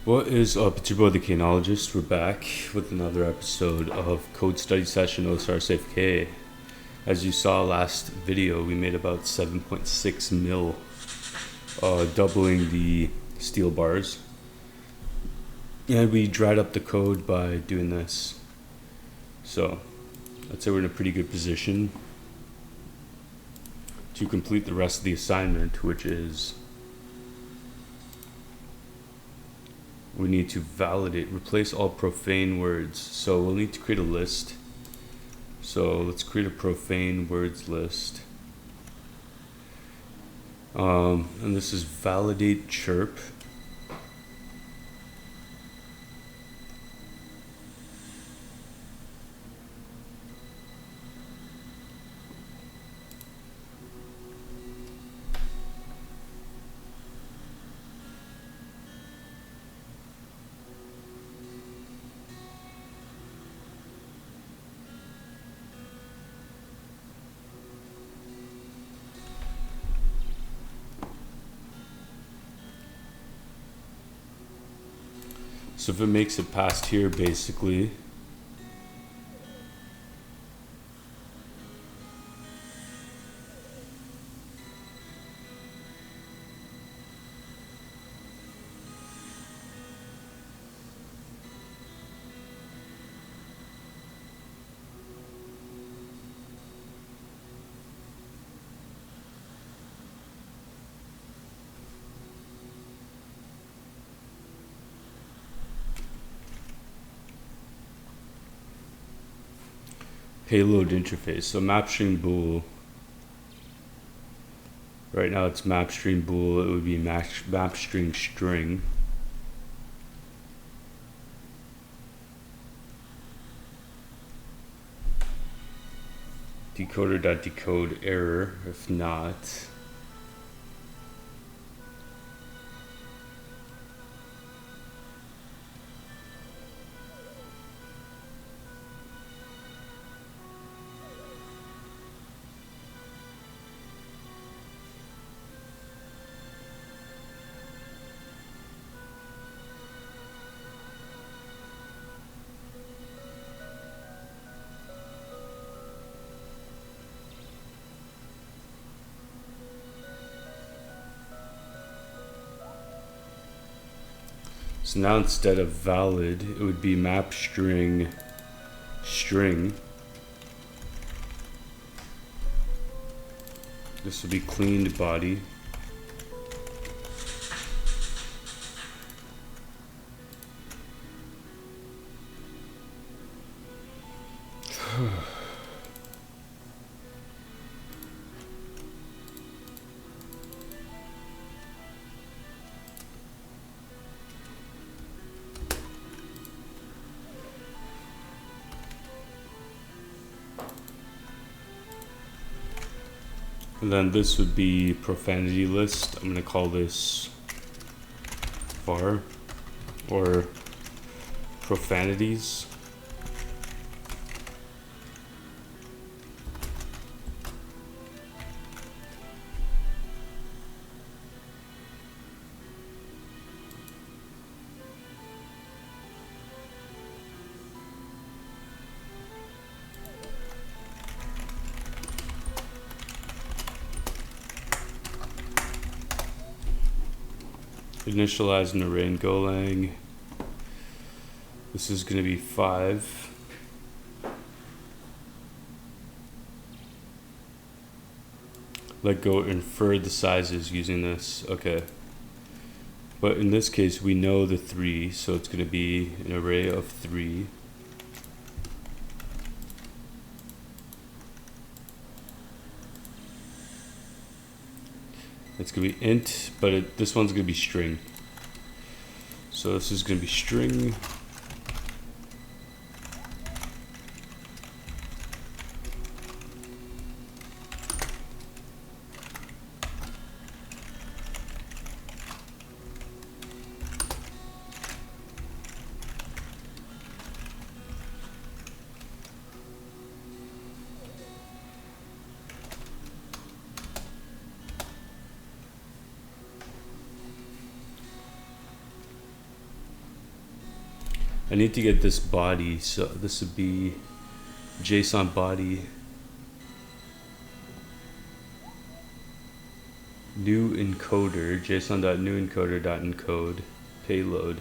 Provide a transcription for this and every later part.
What is up? It's your boy the Canologist. We're back with another episode of Code Study Session OSRS AFK. As you saw last video, we made about 7.6 mil, doubling the steel bars. And we dried up the code by doing this. So, I'd say we're in a pretty good position to complete the rest of the assignment, which is we need to replace all profane words. So we'll need to create a list. So let's create a profane words list. And this is validate chirp. So if it makes it past here, basically, payload interface. So mapstring bool. Right now it's mapstring bool. It would be mapstring string. Decoder.decode error. If not, so now instead of valid, it would be mapstring string. This will be cleaned body. And then this would be profanity list. I'm gonna call this var or profanities. Initialize an array in Golang. This is going to be 5. Let go infer the sizes using this. Okay. But in this case, we know the 3, so it's going to be an array of 3. It's going to be int, but this one's going to be string. So this is going to be string. I need to get this body, so this would be JSON body new encoder, json.newEncoder.encode payload.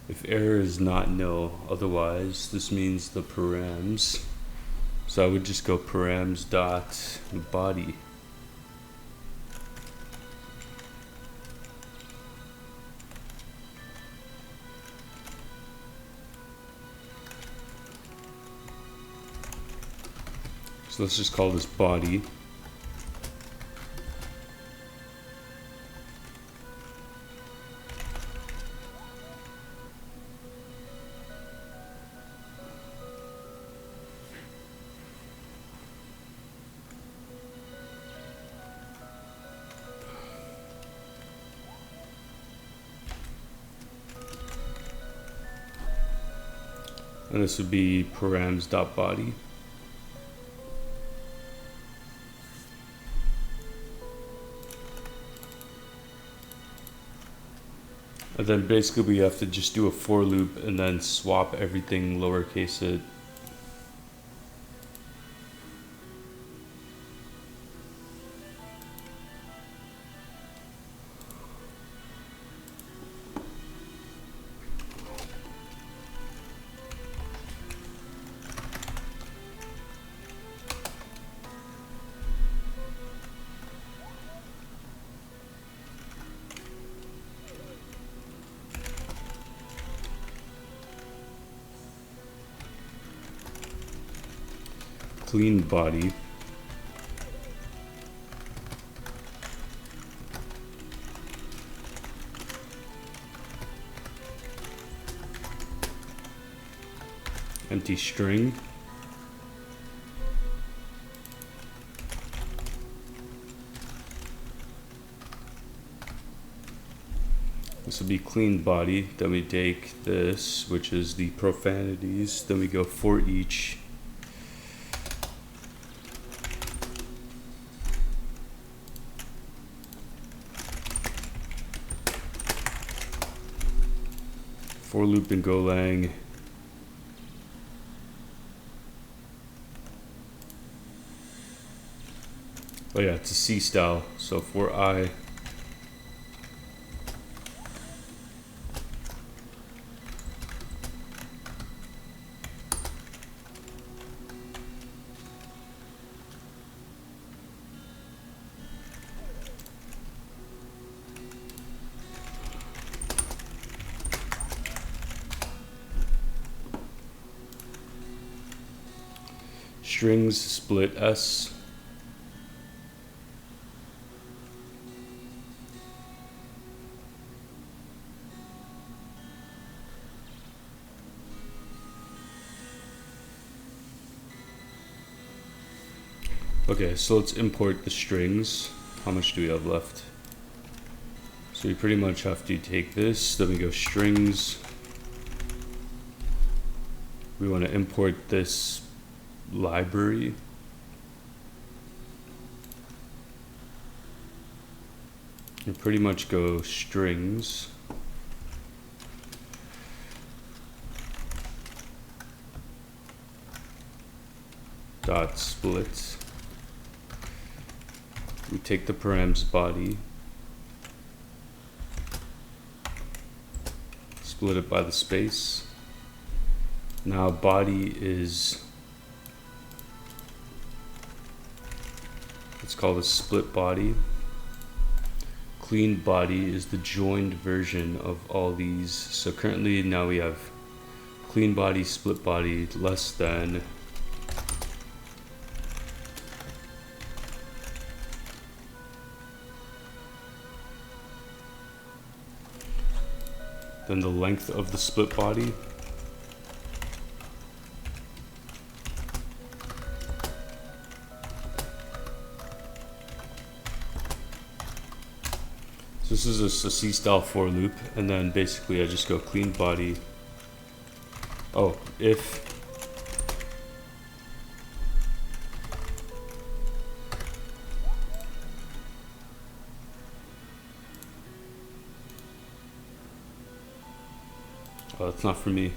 If error is not null, otherwise this means the params. So I would just go params dot body. So let's just call this body. And this would be params.body. And then basically we have to just do a for loop and then swap everything lowercase it. Clean body. Empty string. This will be clean body. Then we take this, which is the profanities. Then we go for each. For loop in Golang. Oh yeah, it's a C style. So for I. Strings split S. Okay, so let's import the strings. How much do we have left? So we pretty much have to take this, then we go strings. We want to import this library. We pretty much go strings. Dot split. We take the params body. Split it by the space. Now body is, let's call this split body. Clean body is the joined version of all these. So currently now we have clean body, split body, less than. Then the length of the split body. This is a C style for loop, and then basically I just go clean body. Oh, if oh, that's not for me.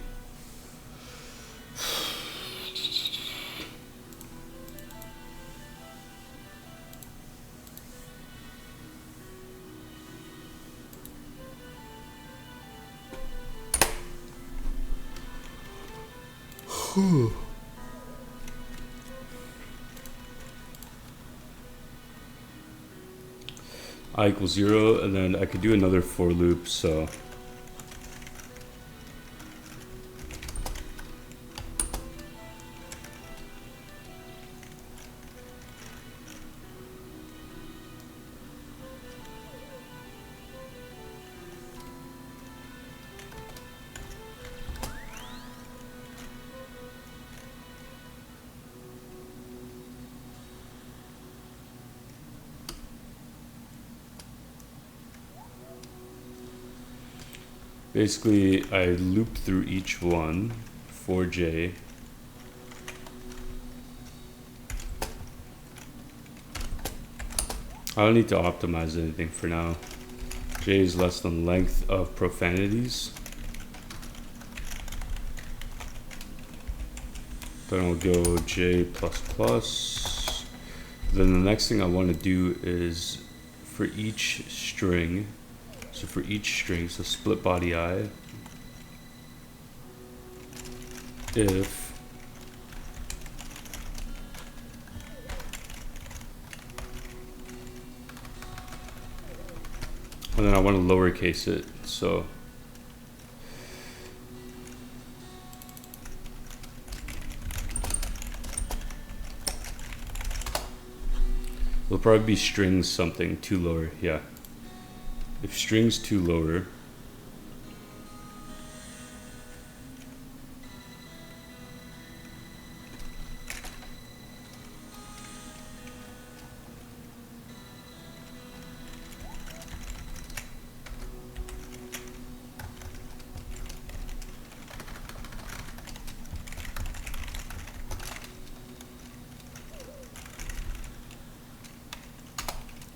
I equals 0, and then I could do another for loop, so basically I loop through each one for j. I don't need to optimize anything for now. J is less than length of profanities. Then I'll go j plus plus. Then the next thing I want to do is for each string, so for each string, so split body I, if and then I want to lowercase it, so it'll probably be strings something two lower, yeah. If strings two lower,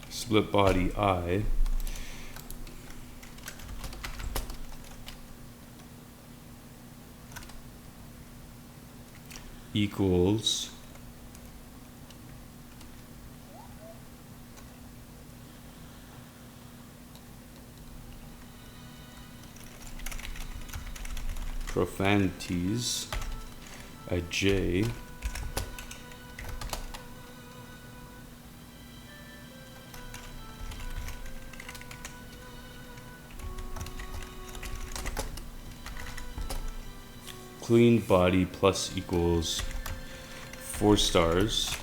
split body I equals profanities at j clean body plus equals 4 stars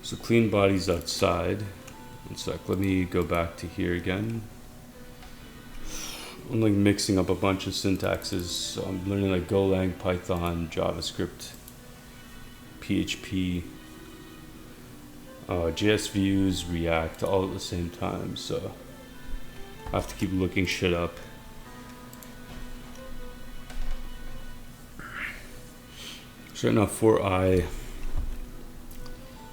So clean body's outside. One sec, let me go back to here again. I'm like mixing up a bunch of syntaxes. So I'm learning like Golang, Python, JavaScript, PHP, JS views, React, all at the same time. So I have to keep looking shit up. So right now for I,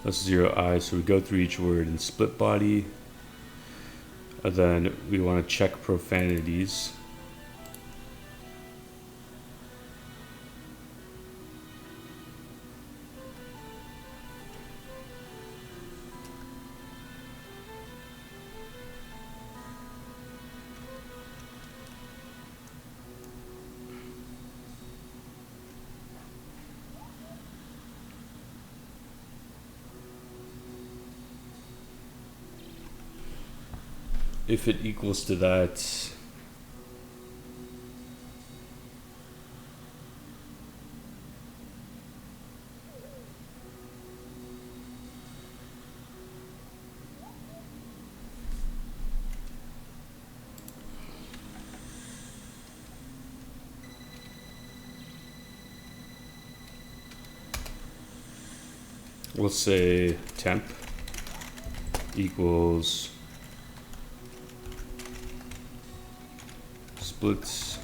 that's 0i, so we go through each word in split body, and then we want to check profanities. if it equals to that, we'll say temp equals splits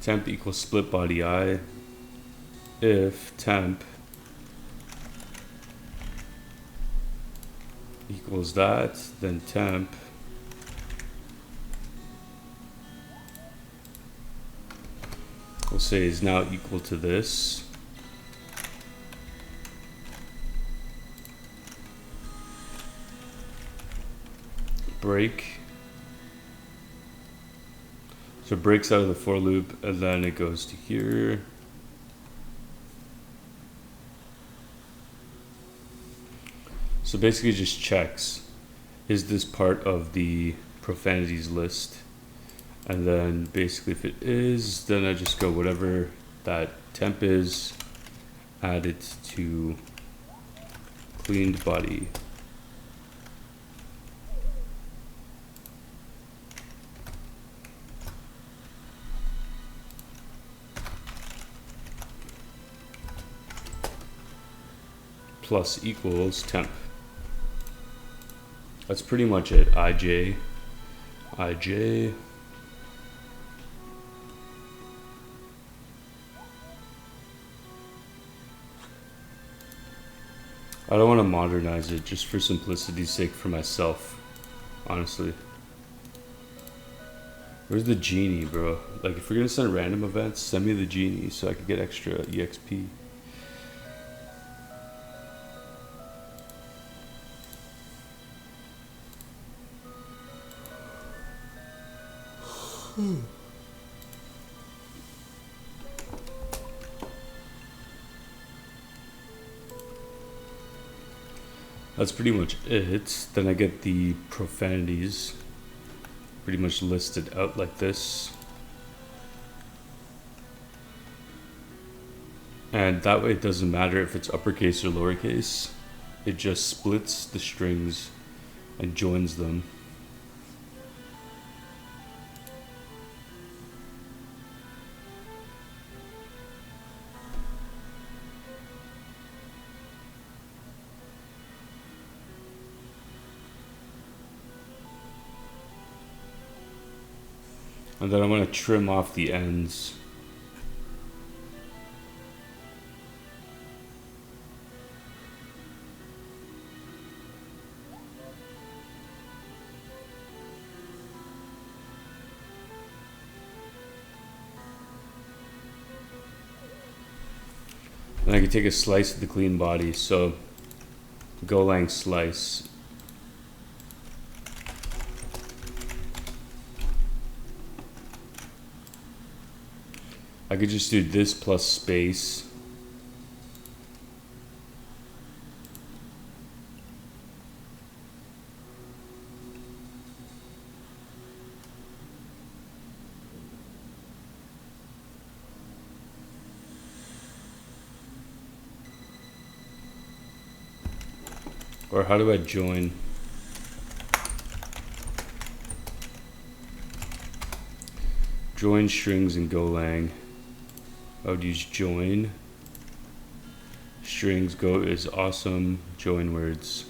temp equals split body I if temp equals that, then temp we'll say is now equal to this. Break. So it breaks out of the for loop and then it goes to here. So basically it just checks, is this part of the profanities list? And then basically if it is, then I just go whatever that temp is, add it to cleaned body. Plus equals temp. That's pretty much it. IJ. I don't want to modernize it just for simplicity's sake for myself, honestly. Where's the genie, bro? Like, if we're gonna send random events, send me the genie so I can get extra EXP. That's pretty much it. Then I get the profanities pretty much listed out like this. And that way it doesn't matter if it's uppercase or lowercase. It just splits the strings and joins them. And then I'm going to trim off the ends. And I can take a slice of the clean body. So Golang slice. I could just do this plus space. Or how do I join? Join strings in Golang. I would use join. Strings go is awesome. Join words.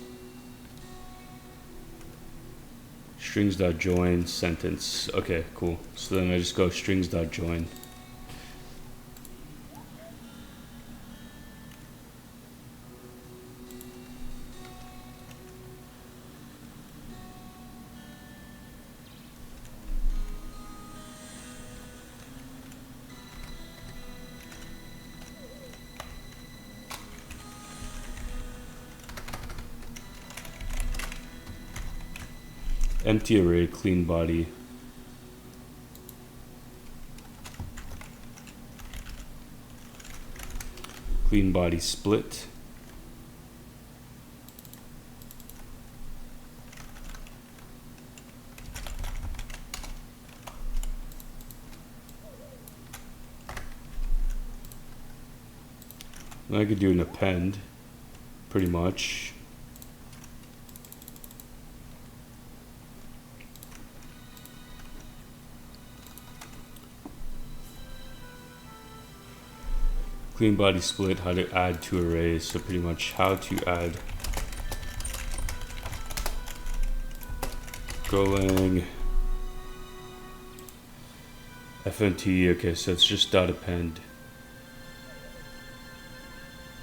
Strings.join sentence. Okay, cool. So then I just go strings.join. Empty array, clean body. clean body split. And I could do an append, pretty much. Clean body split, how to add to arrays. So pretty much how to add Golang FNT. Okay, so it's just dot append.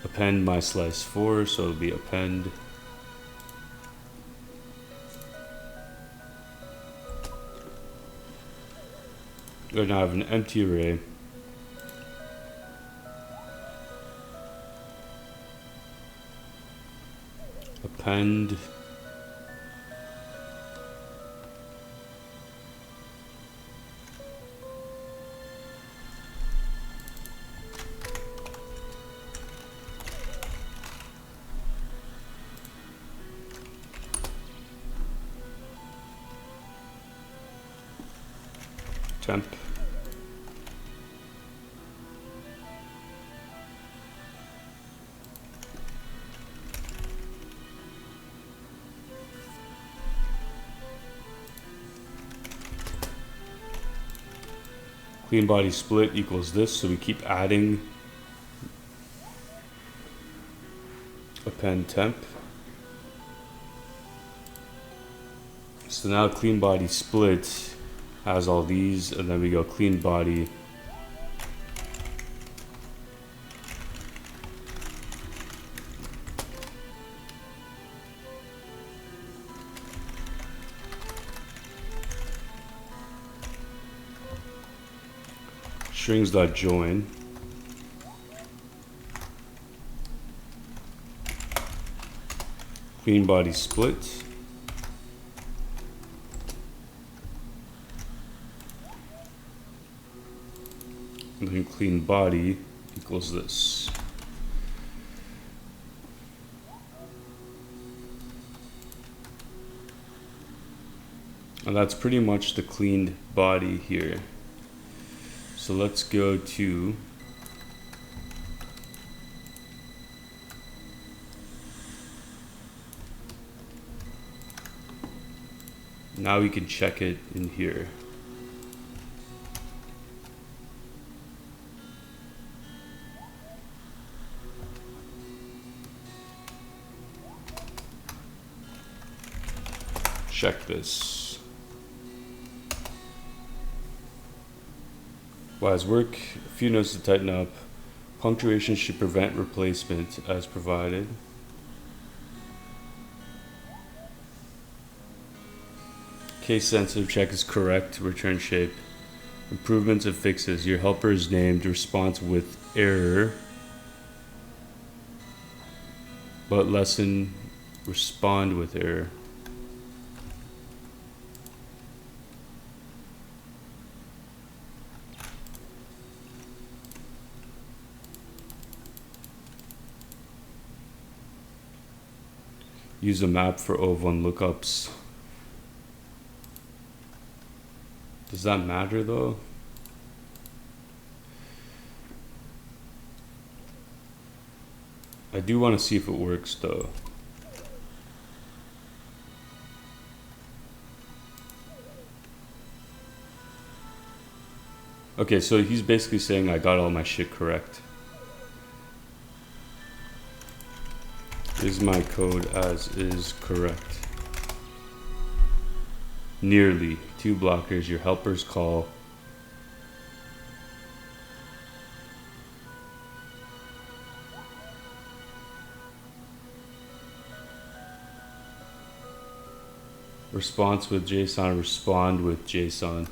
Append my slice 4, so it'll be append. Then I have an empty array. Append temp. Clean body split equals this, so we keep adding append temp. So now clean body split has all these, and then we go clean body strings.join. Clean body split. And then clean body equals this. And that's pretty much the cleaned body here. So let's go to now we can check it in here. Check this. Wise work. A few notes to tighten up. Punctuation should prevent replacement as provided. Case sensitive check is correct. Return shape. Improvements and fixes. Your helper is named response with error, but lesson respond with error. Use a map for O1 lookups. Does that matter though? I do want to see if it works though. Okay, so he's basically saying I got all my shit correct. Is my code as is correct? Nearly. 2 blockers. Your helper's call. Response with JSON. Respond with JSON.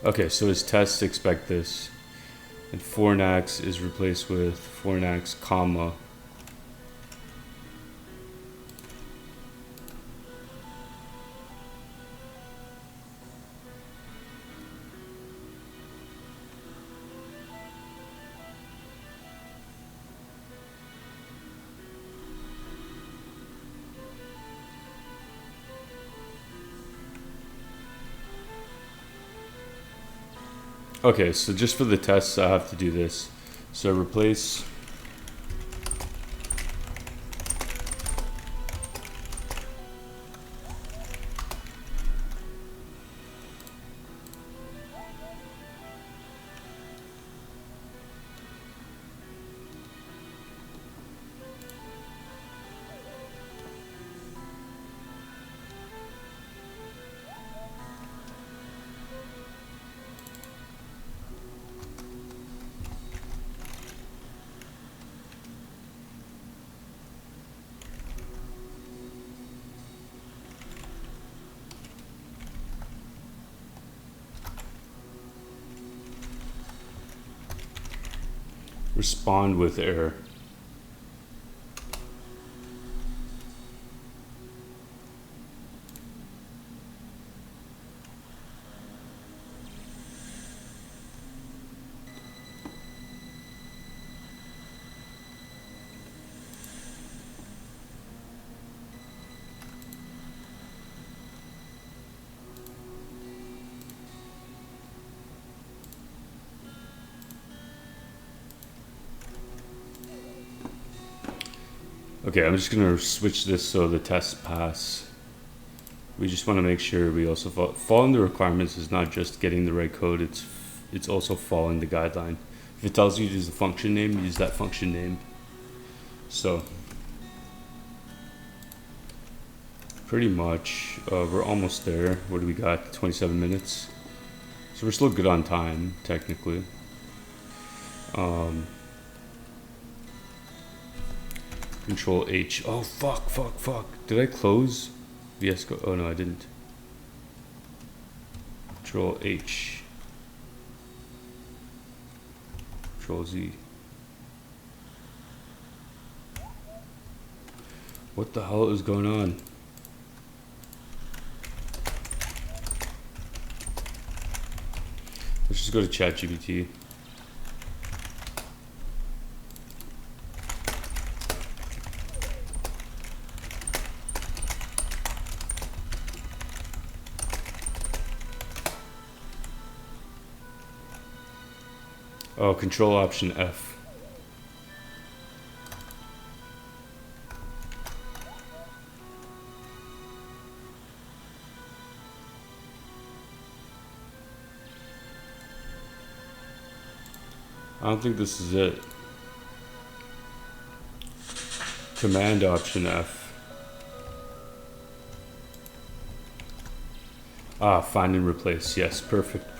Okay, so his tests expect this. And fornax is replaced with fornax, comma. Okay, so just for the tests, I have to do this. So replace respond with error. Okay, I'm just gonna switch this so the tests pass. We just want to make sure we also following the requirements is not just getting the right code, it's also following the guideline. If it tells you to use the function name, use that function name. So pretty much we're almost there. What do we got? 27 minutes. So we're still good on time, technically. Control H. Oh, fuck. Did I close VS Code? Oh, no, I didn't. Control H. Control Z. What the hell is going on? Let's just go to ChatGPT. Oh, Control Option F. I don't think this is it. Command Option F. Ah, find and replace. Yes, perfect.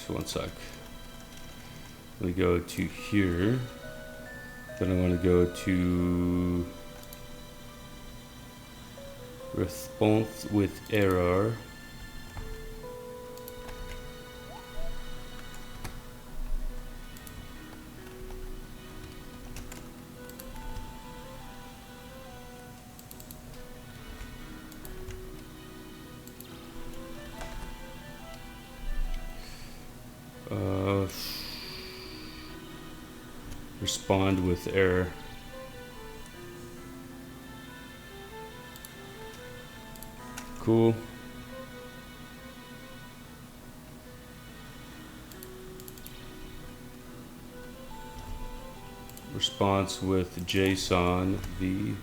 One sec. Let me go to here. Then I want to go to response with error. Respond with error. Cool. Response with JSON V.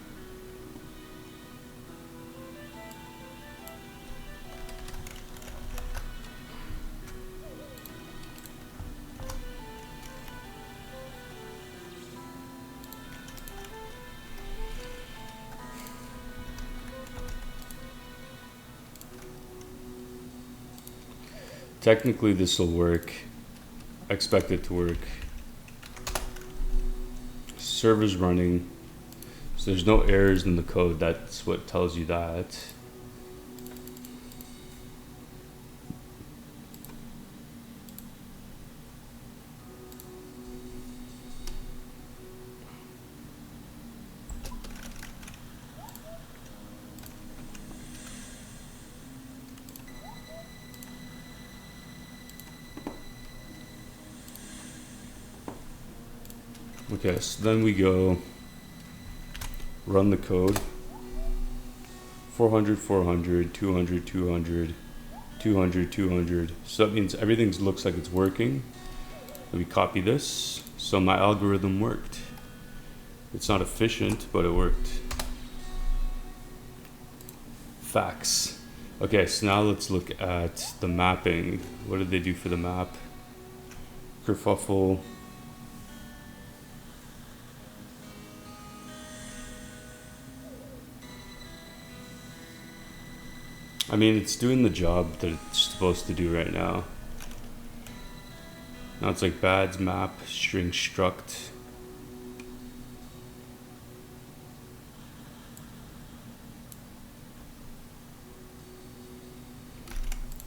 Technically this will work. I expect it to work. Server's running. So there's no errors in the code. That's what tells you that. Okay, so then we go run the code. 400, 400, 200, 200, 200, 200. So that means everything looks like it's working. Let me copy this. So my algorithm worked. It's not efficient, but it worked. Facts. Okay, so now let's look at the mapping. What did they do for the map? Kerfuffle. I mean, it's doing the job that it's supposed to do right now. Now it's like bads map string struct.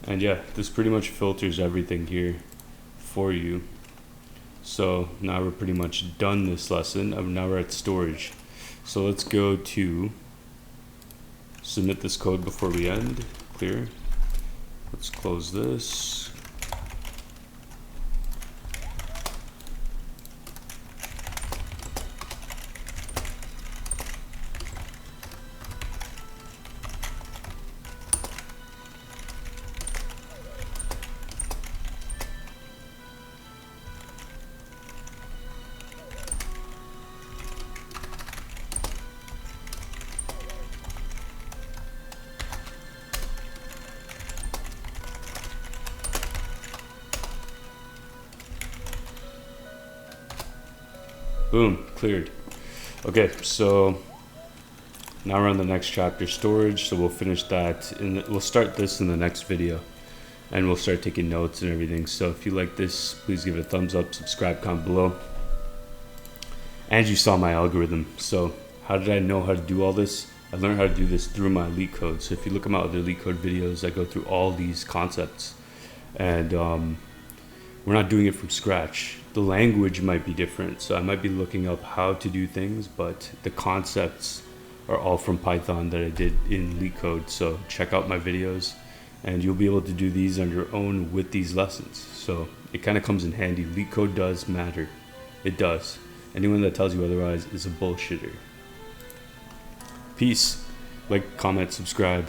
And yeah, this pretty much filters everything here for you. So now we're pretty much done this lesson. Now we're at storage. So let's go to submit this code before we end. Clear. Let's close this. Boom, cleared. Okay, so now we're on the next chapter, storage. So we'll finish that, and we'll start this in the next video, and we'll start taking notes and everything. So if you like this, please give it a thumbs up, subscribe, comment below. And you saw my algorithm. So how did I know how to do all this? I learned how to do this through my LeetCode. So if you look at my other LeetCode videos, I go through all these concepts, and we're not doing it from scratch. The language might be different, so I might be looking up how to do things, but the concepts are all from Python that I did in LeetCode. So check out my videos, and you'll be able to do these on your own with these lessons. So it kind of comes in handy. LeetCode does matter. It does. Anyone that tells you otherwise is a bullshitter. Peace. Like, comment, subscribe.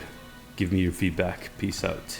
Give me your feedback. Peace out.